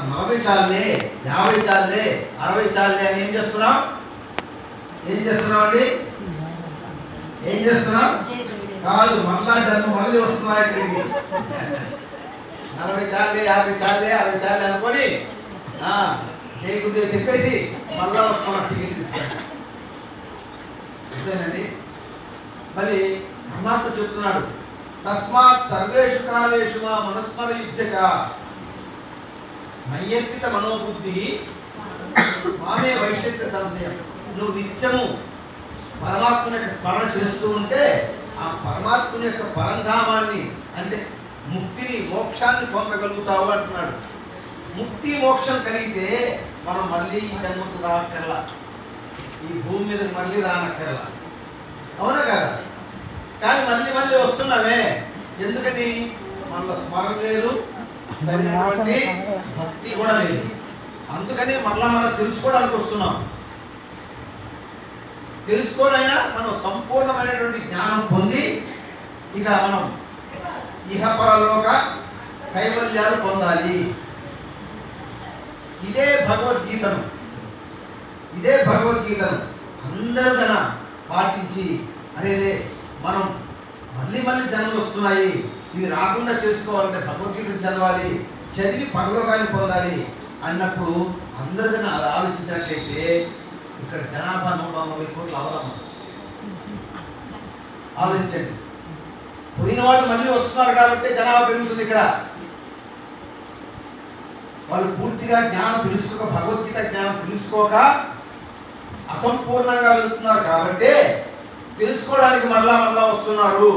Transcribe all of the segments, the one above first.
40 చాలే, 50 చాలే, 60 చాలే అని ఏం చేస్తున్నాం అండి? ఏం చేస్తున్నాం? కాదు, మళ్ళా జన్మ మళ్ళీ వస్తున్నాయి ఇక్కడికి. 40 చాలే, 50 చాలే, 60 చాలే అనుకొని చేయకుండా చెప్పేసి మళ్ళా వస్తున్నాం టికెట్ తీసుకొని. అంతేనండి. మళ్ళీ పరమాత్మ చెప్తున్నాడు, తస్మాత్ సర్వేషు కాలేషు మా మనస్మర యుద్ధచ మయ్యర్పిత మనోబుద్ధి మామే వైశస్య సంశయం. నువ్వు నిత్యము పరమాత్మ యొక్క స్మరణ చేస్తూ ఉంటే ఆ పరమాత్మ యొక్క పరంధామాన్ని అంటే ముక్తిని, మోక్షాన్ని పొందగలుగుతావు అంటున్నాడు. ముక్తి మోక్షం కలిగితే మనం మళ్ళీ ఈ జన్మకు రానక్కర్లా, ఈ భూమి మీద మళ్ళీ రానక్కర్లా. అవునా కదా? కానీ మళ్ళీ మళ్ళీ వస్తున్నామే. ఎందుకని? మనలో స్మరణ లేదు, సరైనటువంటి భక్తి కూడా లేదు. అందుకని మళ్ళా మనం తెలుసుకోవడానికి వస్తున్నాం. తెలుసుకోనైనా మనం సంపూర్ణమైనటువంటి జ్ఞానం పొంది ఇక మనం ఇహపరలోక కైవల్యాలు పొందాలి. ఇదే భగవద్గీతను అందరూ కన పాటించి అరే మనం మళ్ళీ మళ్ళీ జన్మలు వస్తున్నాయి, ఇవి రాకుండా చేసుకోవాలంటే భగవద్గీతను చదవాలి, చదివి పరలోకాన్ని పొందాలి అన్నప్పుడు అందరూ కన్నా అది ఆలోచించినట్లయితే ఇక్కడ జనాభా 190 కోట్లు అవదాము. ఆలోచించండి. పోయిన వాళ్ళు మళ్ళీ వస్తున్నారు కాబట్టి జనాభా పెరుగుతుంది. ఇక్కడ వాళ్ళు పూర్తిగా జ్ఞానం తెలుసుకోక, భగవద్గీత జ్ఞానం తెలుసుకోక అసంపూర్ణంగా వెళ్తున్నారు కాబట్టి తెలుసుకోవడానికి మళ్ళా వస్తున్నారు.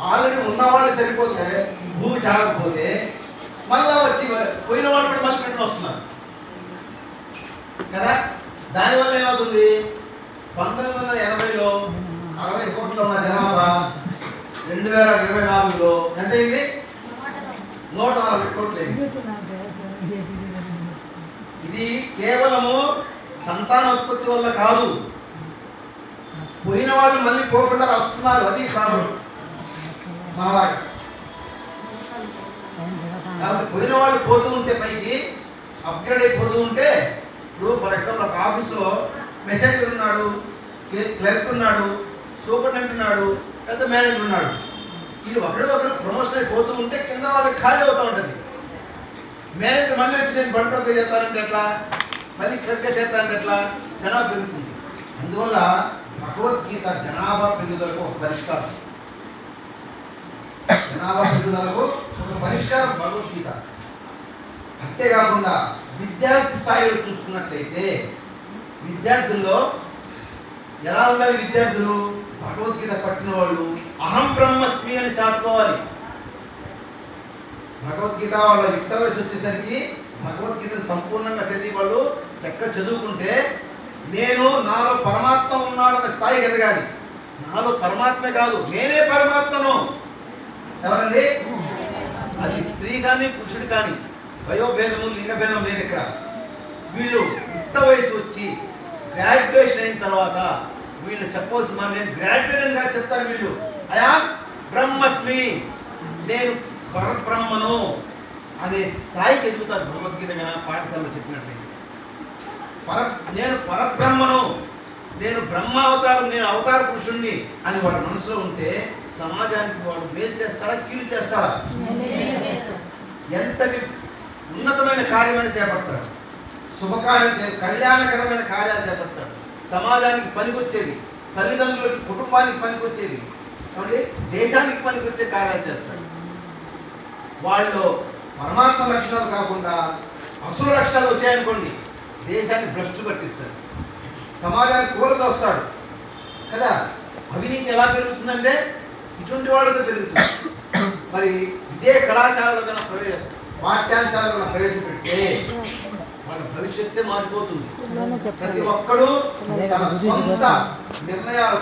ఆల్రెడీ ఉన్నవాళ్ళు సరిపోతే, భూమి చాలకపోతే మళ్ళా వచ్చి పోయిన వాళ్ళు కూడా మళ్ళీ పెట్టిన వస్తున్నారు కదా. దానివల్ల ఏమవుతుంది? 1980లో 60 కోట్ల ఉన్న జనాభా 2024లో ఎంత అయింది? 140 కోట్లు అయింది. ఇది కేవలము సంతానోత్పత్తి వల్ల కాదు, పోయిన వాళ్ళు మళ్ళీ పోకుండా వస్తున్నారు. అది ప్రాబ్లం. కాబట్టి పోయిన వాళ్ళు పోతూ ఉంటే, పైకి అప్గ్రేడ్ అయిపోతూ ఉంటే, ఇప్పుడు ఫర్ ఎగ్జాంపుల్ ఒక ఆఫీస్లో మెసేంజర్ ఉన్నాడు, క్లర్క్ ఉన్నాడు, సూపరింటెండెంట్ ఉన్నాడు, పెద్ద మేనేజర్ ఉన్నాడు. వీళ్ళు ఒకరు ప్రమోషన్ అయిపోతూ ఉంటే కింద వాళ్ళకి ఖాళీ అవుతూ ఉంటుంది. మేనేజర్ మళ్ళీ వచ్చి నేను బంట్రోగా చేస్తానంటే ఎట్లా, మళ్ళీ క్లర్క్గా చేస్తానంటే ఎట్లా? జనాభా పెరుగుతుంది. అందువల్ల భగవద్గీత జనాభా పెరుగుదలకు ఒక పరిష్కారం. భగవద్గీత. అంతేకాకుండా విద్యార్థి స్థాయిలో చూసుకున్నట్లయితే విద్యార్థుల్లో ఎలా ఉండాలి? విద్యార్థులు భగవద్గీత పట్టిన వాళ్ళు అహం బ్రహ్మస్మి అని చాటుకోవాలి. భగవద్గీత వాళ్ళ యుక్త వయసు వచ్చేసరికి భగవద్గీతను సంపూర్ణంగా చదివి వాళ్ళు చక్కగా చదువుకుంటే నేను నాలో పరమాత్మ ఉన్నాడన్న స్థాయి ఎదగాలి. నాలో పరమాత్మే కాదు, నేనే పరమాత్మను. ఎవరండి? అది స్త్రీ కానీ పురుషుడు కానీ, వయోభేదము లింగభేదం లేదు ఇక్కడ. వీళ్ళు యుక్త వయసు వచ్చి గ్రాడ్యుయేషన్ అయిన తర్వాత వీళ్ళు చెప్పవచ్చు, మరి నేను గ్రాడ్యుయేట్ అని కాదు చెప్తాను. వీళ్ళు అయా బ్రహ్మస్మి, నేను పరబ్రహ్మను అనే స్థాయికి ఎదుగుతారు. భగవద్గీత పాఠశాలలో చెప్పినట్లయితే నేను పరబ్రహ్మను, నేను బ్రహ్మ అవతారం, నేను అవతార పురుషుణ్ణి అని వాడు మనసులో ఉంటే సమాజానికి వాడు మేలు చేస్తాడా, కీలు చేస్తాడా? ఎంతటి ఉన్నతమైన కార్యమైన చేపడతాడు, శుభకార్యం కళ్యాణకరమైన కార్యాలు చేపడతాడు, సమాజానికి పనికొచ్చేవి, తల్లిదండ్రులకి కుటుంబానికి పనికొచ్చేవి, కాబట్టి దేశానికి పనికొచ్చే కార్యాలు చేస్తాడు. వాళ్ళు పరమాత్మ లక్షణాలు కాకుండా అసుర లక్షణాలు వచ్చాయనుకోండి, దేశాన్ని భ్రష్టు పట్టిస్తాడు, సమాజానికి కూలదోస్తాడు కదా. అవినీతి ఎలా పెరుగుతుందంటే ఇటువంటి వాళ్ళతో పెరుగుతుంది. మరి ఇదే కళాశాలలో కన్నా పాఠ్యాంశాలలో ప్రవేశపెడితే వాళ్ళ భవిష్యత్తే మారిపోతుంది. ప్రతి ఒక్కరూ తన సొంత నిర్ణయాలు